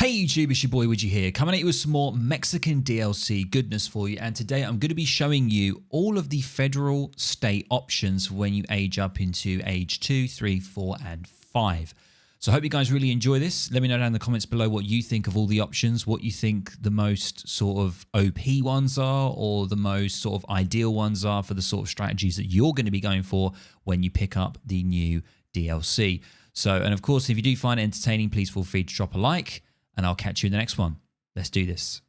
Hey YouTube, it's your boy Widgie here, coming at you with some more Mexican DLC goodness for you, and today I'm going to be showing you all of the federal state options when you age up into age 2, 3, 4 and 5. So I hope you guys really enjoy this. Let me know down in the comments below what you think of all the options, what you think the most sort of OP ones are or the most sort of ideal ones are for the sort of strategies that you're going to be going for when you pick up the new DLC. So, and of course, if you do find it entertaining, please feel free to drop a like. And I'll catch you in the next one. Let's do this.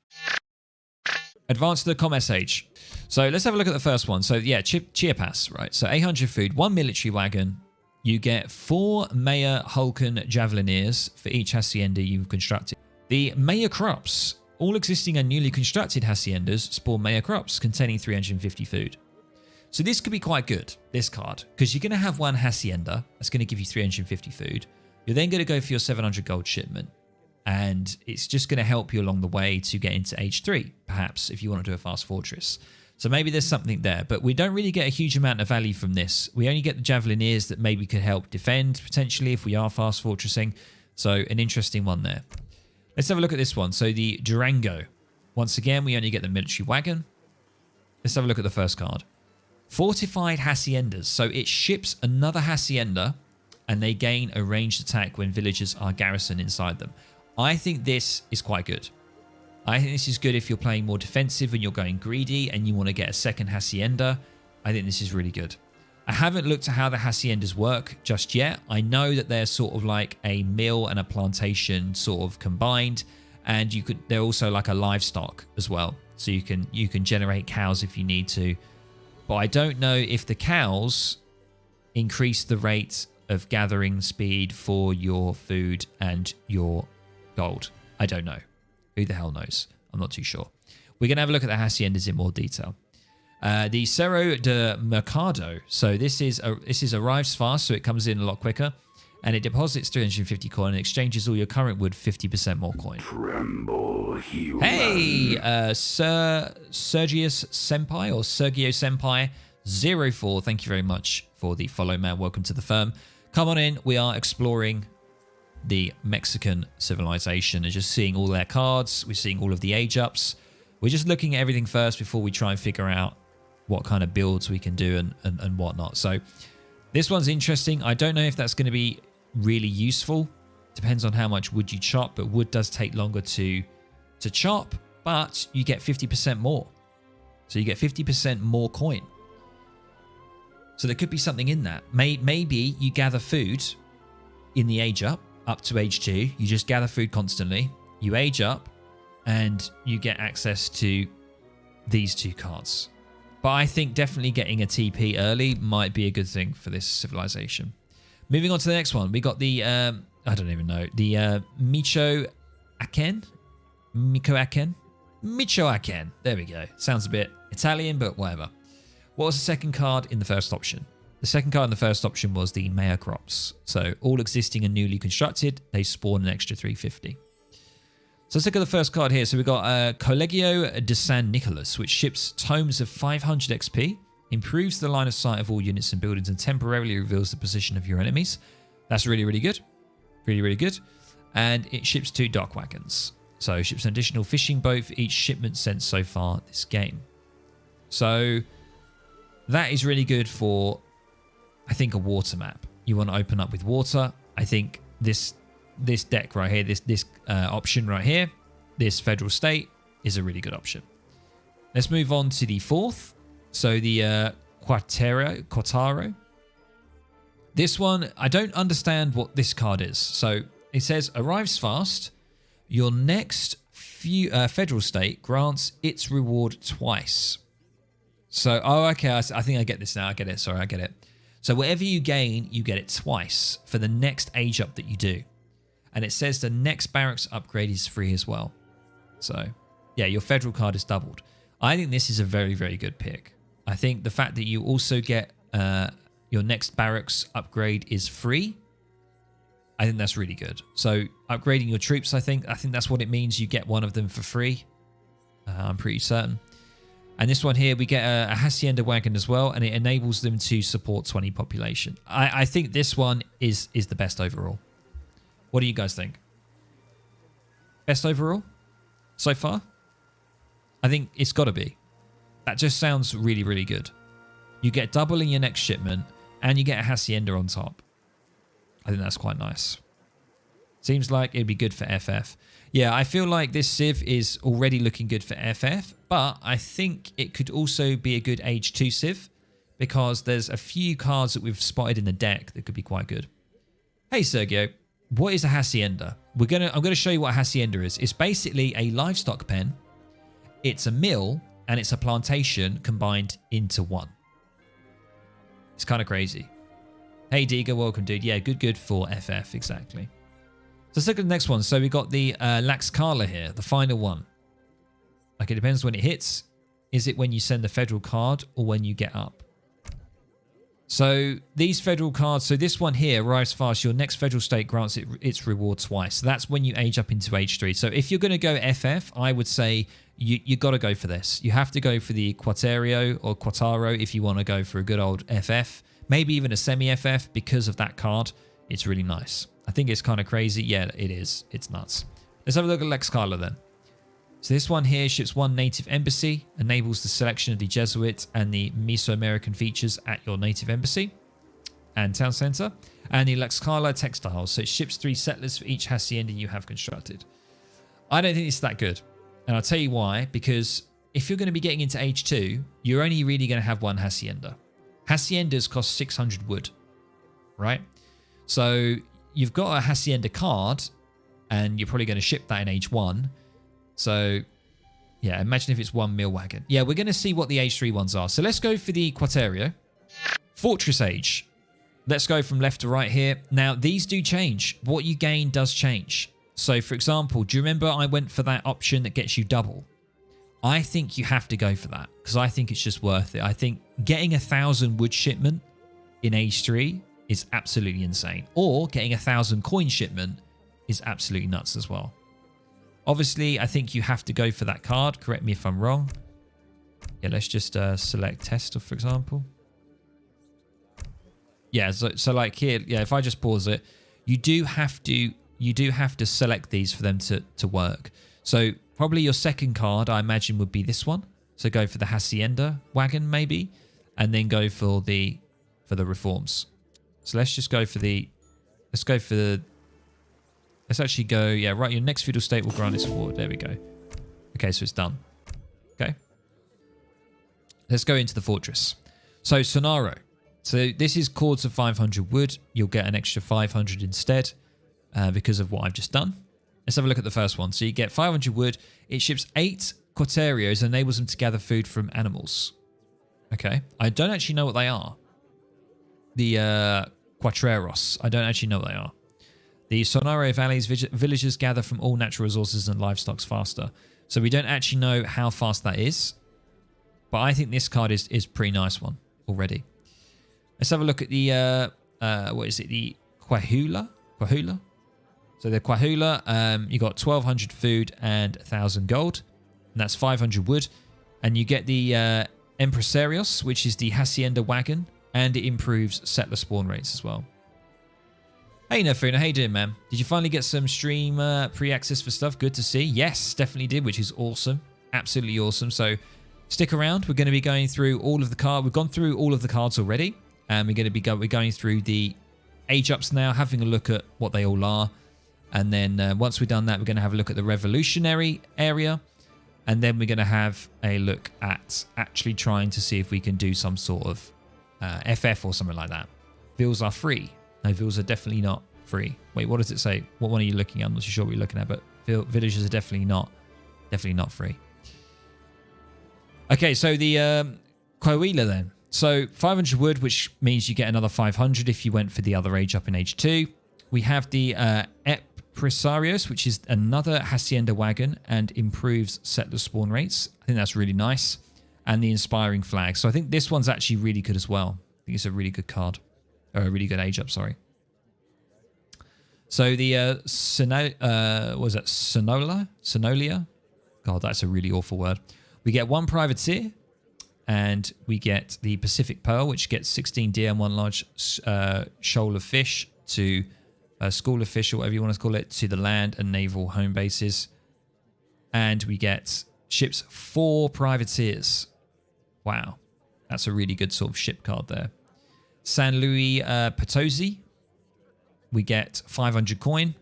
Advance to the commerce age. So let's have a look at the first one. So yeah, Chiapas, right? So 800 food, 1 military wagon. You get 4 Mayor Hulken Javelineers for each hacienda you've constructed. The Mayor crops. All existing and newly constructed haciendas spawn Mayor crops containing 350 food. So this could be quite good, this card, because you're going to have one hacienda that's going to give you 350 food. You're then going to go for your 700 gold shipment. And it's just going to help you along the way to get into age 3, perhaps, if you want to do a fast fortress. So maybe there's something there, but we don't really get a huge amount of value from this. We only get the Javelineers that maybe could help defend, potentially, if we are fast fortressing. So an interesting one there. Let's have a look at this one. So the Durango. Once again, we only get the military wagon. Let's have a look at the first card. Fortified haciendas. So it ships another hacienda, and they gain a ranged attack when villagers are garrisoned inside them. I think this is quite good. I think this is good if you're playing more defensive and you're going greedy and you want to get a second hacienda. I think this is really good. I haven't looked at how the haciendas work just yet. I know that they're sort of like a mill and a plantation sort of combined, and they're also like a livestock as well. So you can generate cows if you need to. But I don't know if the cows increase the rate of gathering speed for your food and your gold. I don't know. Who the hell knows? I'm not too sure. We're going to have a look at the haciendas in more detail. The Cerro de Mercado. So this arrives fast, so it comes in a lot quicker, and it deposits 350 coin and exchanges all your current wood 50% more coin. Tremble, human. Hey, Sergio Senpai 04. Thank you very much for the follow, man. Welcome to the firm. Come on in. We are exploring the Mexican civilization and just seeing all their cards. We're seeing all of the age ups. We're just looking at everything first before we try and figure out what kind of builds we can do and whatnot. So this one's interesting. I don't know if that's going to be really useful. Depends on how much wood you chop, but wood does take longer to chop, but you get 50% more. So you get 50% more coin. So there could be something in that. Maybe you gather food in the age up to age 2. You just gather food constantly. You age up and you get access to these 2 cards. But I think definitely getting a TP early might be a good thing for this civilization. Moving on to the next one. We got the, I don't even know, the Michoacan. There we go. Sounds a bit Italian, but whatever. What was the second card in the first option? The second card in the first option was the Mayor crops. So all existing and newly constructed, they spawn an extra 350. So let's look at the first card here. So we've got Colegio de San Nicolas, which ships tomes of 500 XP, improves the line of sight of all units and buildings, and temporarily reveals the position of your enemies. That's really, really good. Really, really good. And it ships 2 dock wagons. So it ships an additional fishing boat for each shipment sent so far this game. So that is really good for, I think, a water map. You want to open up with water. I think this deck right here, this option right here, this federal state is a really good option. Let's move on to the fourth. So the Quataro. This one, I don't understand what this card is. So it says arrives fast. Your next federal state grants its reward twice. So, oh, okay, I think I get this now. I get it. Sorry, I get it. So whatever you gain, you get it twice for the next age up that you do. And it says the next barracks upgrade is free as well. So yeah, your federal card is doubled. I think this is a very, very good pick. I think the fact that you also get your next barracks upgrade is free, I think that's really good. So upgrading your troops, I think that's what it means. You get one of them for free. I'm pretty certain. And this one here, we get a hacienda wagon as well, and it enables them to support 20 population. I think this one is the best overall. What do you guys think? Best overall so far? I think it's got to be. That just sounds really, really good. You get double in your next shipment and you get a Hacienda on top. I think that's quite nice. Seems like it'd be good for FF. Yeah, I feel like this Civ is already looking good for FF, but I think it could also be a good Age 2 Civ because there's a few cards that we've spotted in the deck that could be quite good. Hey, Sergio, what is a Hacienda? I'm gonna show you what a Hacienda is. It's basically a livestock pen. It's a mill and it's a plantation combined into one. It's kind of crazy. Hey, Diga, welcome, dude. Yeah, good for FF, exactly. So let's look at the next one. So we got the Laxkala here, the final one. Like, it depends when it hits. Is it when you send the federal card or when you get up? So these federal cards, so this one here arrives fast. Your next federal state grants it its reward twice. So that's when you age up into Age 3. So if you're going to go FF, I would say you got to go for this. You have to go for the Quatario or Quataro if you want to go for a good old FF. Maybe even a semi-FF because of that card. It's really nice. I think it's kind of crazy. Yeah, it is. It's nuts. Let's have a look at Laxkala then. So this one here ships one native embassy, enables the selection of the Jesuit and the Mesoamerican features at your native embassy and town center, and the Laxkala textiles. So it ships 3 settlers for each hacienda you have constructed. I don't think it's that good, and I'll tell you why. Because if you're going to be getting into Age 2, you're only really going to have one hacienda. Haciendas cost 600 wood, right? So you've got a hacienda card, and you're probably going to ship that in Age 1. So, yeah, imagine if it's 1 mill wagon. Yeah, we're going to see what the Age 3 ones are. So let's go for the Quatario. Fortress Age. Let's go from left to right here. Now, these do change. What you gain does change. So, for example, do you remember I went for that option that gets you double? I think you have to go for that because I think it's just worth it. I think getting 1,000 wood shipment in Age 3 is absolutely insane. Or getting 1,000 coin shipment is absolutely nuts as well. Obviously, I think you have to go for that card. Correct me if I'm wrong. Yeah, let's just select tester, for example. Yeah, so like here, yeah, if I just pause it, you do have to select these for them to work. So probably your second card, I imagine, would be this one. So go for the Hacienda wagon, maybe, and then go for the reforms. So let's just go for the Let's actually go, yeah, right, your next feudal state will grant its reward. There we go. Okay, so it's done. Okay. Let's go into the fortress. So, Sonaro. So, this is cords of 500 wood. You'll get an extra 500 instead because of what I've just done. Let's have a look at the first one. So, you get 500 wood. It ships 8 Quatarios and enables them to gather food from animals. Okay. I don't actually know what they are. The Quatreros. I don't actually know what they are. The Sonaro Valley's villagers gather from all natural resources and livestock faster. So we don't actually know how fast that is. But I think this card is a pretty nice one already. Let's have a look at the, what is it? The Quahula? So the Quahula, you got 1,200 food and 1,000 gold. And that's 500 wood. And you get the Empresarios, which is the Hacienda wagon. And it improves settler spawn rates as well. Hey Nafuna, how you doing, man? Did you finally get some stream pre-access for stuff? Good to see. Yes, definitely did, which is awesome. Absolutely awesome. So stick around. We're going to be going through all of the cards. We've gone through all of the cards already. And we're going to be going through the age ups now, having a look at what they all are. And then once we've done that, we're going to have a look at the revolutionary area. And then we're going to have a look at actually trying to see if we can do some sort of FF or something like that. Vills are free. No, vills are definitely not free. Wait, what does it say? What one are you looking at? I'm not too sure what you're looking at, but villagers are definitely not free. Okay, so the Coahuila then. So 500 wood, which means you get another 500 if you went for the other age up in Age 2. We have the Empresarios, which is another Hacienda wagon and improves settler spawn rates. I think that's really nice. And the Inspiring Flag. So I think this one's actually really good as well. I think it's a really good card. Or a really good age up, sorry. So the Sonolia? God, that's a really awful word. We get 1 privateer, and we get the Pacific Pearl, which gets 16 deer and 1 large shoal of fish to school of fish, or whatever you want to call it, to the land and naval home bases. And we get ships 4 privateers. Wow. That's a really good sort of ship card there. San Luis Potosi. We get 500 coin.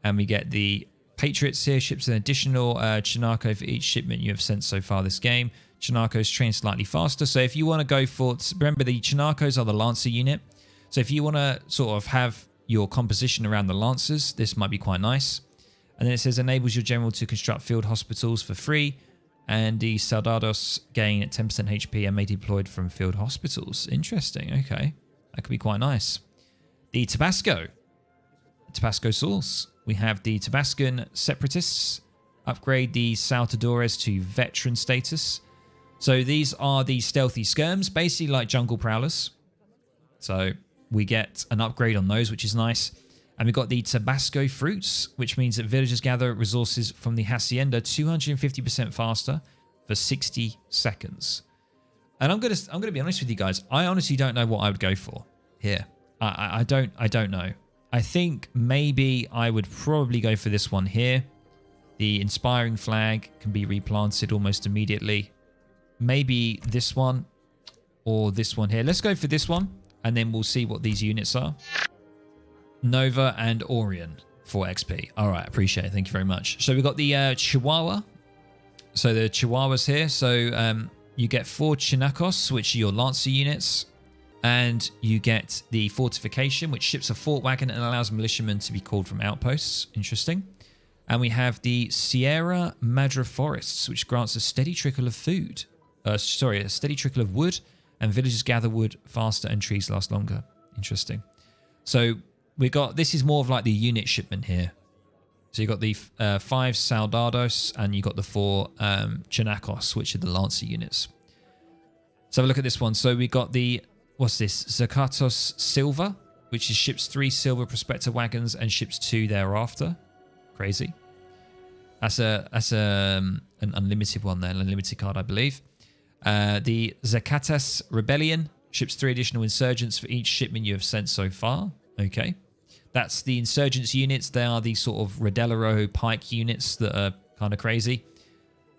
And we get the Patriots here. Ships an additional Chinaco for each shipment you have sent so far this game. Chinacos train slightly faster. So if you want to go for... Remember, the Chinacos are the Lancer unit. So if you want to sort of have your composition around the Lancers, this might be quite nice. And then it says, enables your general to construct field hospitals for free. And the Soldados gain 10% HP and may be deployed from field hospitals. Interesting. Okay. That could be quite nice. The Tabasco. Tabasco source. We have the Tabascan Separatists. Upgrade the Saltadores to veteran status. So these are the stealthy skirms, basically like jungle prowlers. So we get an upgrade on those, which is nice. And we've got the Tabasco Fruits, which means that villagers gather resources from the Hacienda 250% faster for 60 seconds. And I'm gonna be honest with you guys. I honestly don't know what I would go for here. I don't know. I think maybe I would probably go for this one here. The Inspiring Flag can be replanted almost immediately. Maybe this one or this one here. Let's go for this one, and then we'll see what these units are. Nova and Orion for XP. All right, appreciate it. Thank you very much. So we've got the Chihuahua. So the Chihuahuas here. So you get 4 Chinacos, which are your Lancer units. And you get the Fortification, which ships a fort wagon and allows militiamen to be called from outposts. Interesting. And we have the Sierra Madre Forests, which grants a steady trickle of food. A steady trickle of wood, and villagers gather wood faster and trees last longer. Interesting. So we got, this is more of like the unit shipment here. So you got the 5 Soldados, and you got the 4 Chinacos, which are the Lancer units. So have a look at this one. So we got the, what's this? Zacatos Silver, which is ships 3 silver prospector wagons and ships 2 thereafter. Crazy. That's an unlimited one there, an unlimited card, I believe. The Zacatas Rebellion ships 3 additional insurgents for each shipment you have sent so far. Okay. That's the insurgents units. They are the sort of Rodelero pike units that are kind of crazy.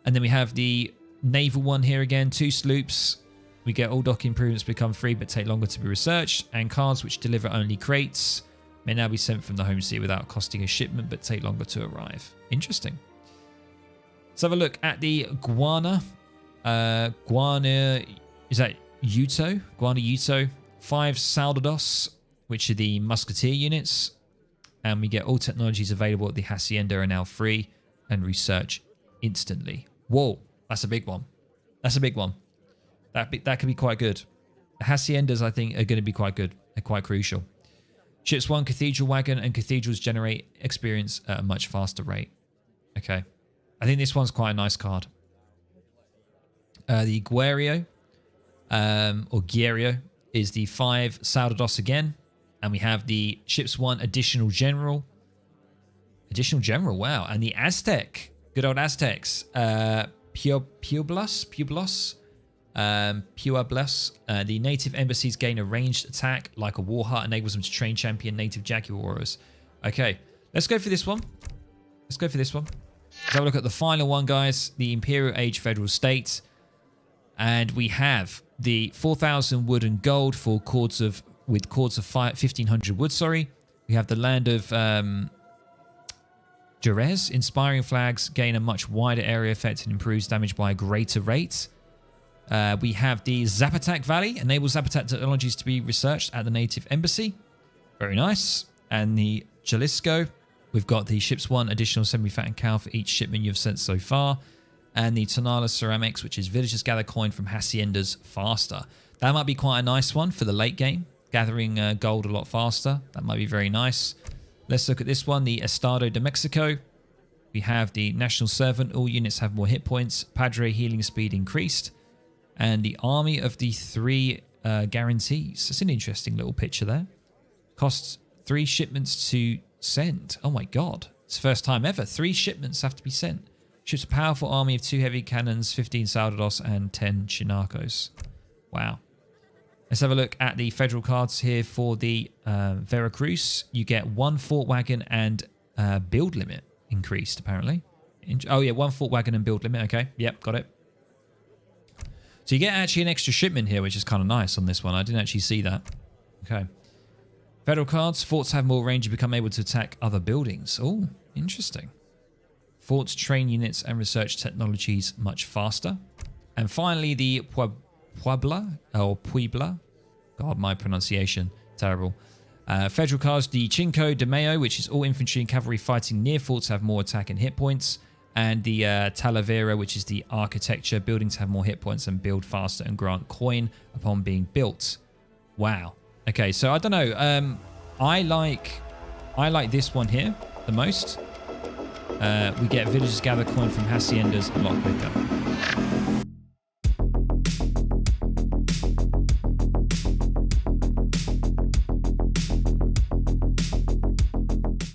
And then we have the naval one here again, 2 sloops. We get all dock improvements become free but take longer to be researched. And cards which deliver only crates may now be sent from the home sea without costing a shipment but take longer to arrive. Interesting. Let's have a look at the Guana. Guana, is that Yuto? Guana Yuto. 5 Soldados, which are the Musketeer units. And we get all technologies available at the Hacienda are now free and research instantly. Whoa, that's a big one. That's a big one. That could be quite good. The Haciendas, I think, are going to be quite good. They're quite crucial. Ships 1 Cathedral Wagon, and cathedrals generate experience at a much faster rate. Okay. I think this one's quite a nice card. The Guerrero, or Guerrero, is the 5 Soldados again. And we have the ships 1 Additional General. Additional General, wow. And the Aztec. Good old Aztecs. Pueblos. The native embassies gain a ranged attack like a war hut, enables them to train champion native jaguar warriors. Okay, let's go for this one. Let's have a look at the final one, guys. The Imperial Age Federal State. And we have the 4,000 wood and gold for cords of 1,500 wood, sorry. We have the land of Jerez. Inspiring flags gain a much wider area effect and improves damage by a greater rate. We have the Zapotac Valley, enables Zapotac technologies to be researched at the native embassy. Very nice. And the Jalisco, we've got the ships 1 additional semi-fattened cow for each shipment you've sent so far. And the Tonala Ceramics, which is villagers gather coin from haciendas faster. That might be quite a nice one for the late game, gathering gold a lot faster. That might be very nice. Let's look at this one, the Estado de Mexico. We have the National Servant. All units have more hit points. Padre healing speed increased. And the Army of the 3 Guarantees. That's an interesting little picture there. Costs 3 shipments to send. Oh my god. It's the first time ever. 3 shipments have to be sent. Ships a powerful army of 2 heavy cannons, 15 Soldados, and 10 Chinacos. Wow. Let's have a look at the federal cards here for the Veracruz. You get 1 fort wagon and build limit increased, apparently. Oh, yeah, 1 fort wagon and build limit. Okay, yep, got it. So you get actually an extra shipment here, which is kind of nice on this one. I didn't actually see that. Okay. Federal cards. Forts have more range and become able to attack other buildings. Oh, interesting. Forts train units and research technologies much faster. And finally, the Puebla. God, my pronunciation. Terrible. Federal cards, the Cinco de Mayo, which is all infantry and cavalry fighting near forts have more attack and hit points. And the Talavera, which is the architecture. Buildings have more hit points and build faster and grant coin upon being built. Wow. Okay, so I don't know. I like this one here the most. We get villagers gather coin from haciendas a lot quicker.